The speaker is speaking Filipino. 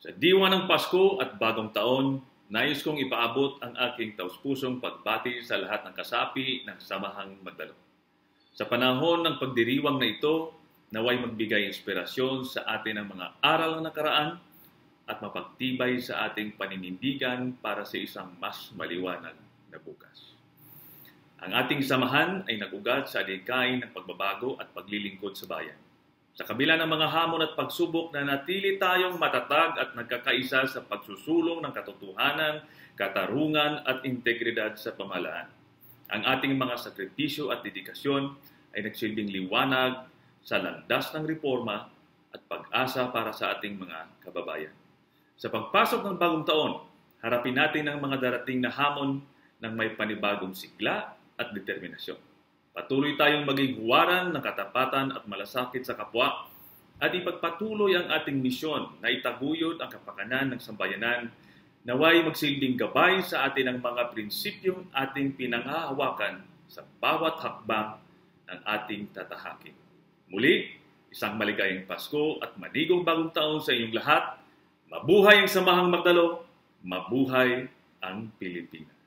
Sa diwa ng Pasko at Bagong Taon, nais kong ipaabot ang aking taus-pusong pagbati sa lahat ng kasapi ng Samahang Magdalo. Sa panahon ng pagdiriwang na ito, naway magbigay inspirasyon sa atin ang mga aral ng nakaraan at mapagtibay sa ating paninindigan para sa isang mas maliwanag na bukas. Ang ating samahan ay nagugat sa adhikain ng pagbabago at paglilingkod sa bayan. Sa kabila ng mga hamon at pagsubok na natili tayong matatag at nagkakaisa sa pagsusulong ng katotohanan, katarungan at integridad sa pamahalaan. Ang ating mga sakripisyo at dedikasyon ay nagsilbing liwanag sa landas ng reforma at pag-asa para sa ating mga kababayan. Sa pagpasok ng bagong taon, harapin natin ang mga darating na hamon ng may panibagong sigla at determinasyon. Patuloy tayong maging huwaran ng katapatan at malasakit sa kapwa at ipagpatuloy ang ating misyon na itaguyod ang kapakanan ng sambayanan, naway magsilbing gabay sa atin ang mga prinsipyong ating pinanghahawakan sa bawat hakbang ng ating tatahakin. Muli, isang maligayang Pasko at manigong bagong taon sa inyong lahat. Mabuhay ang Samahang Magdalo, mabuhay ang Pilipinas.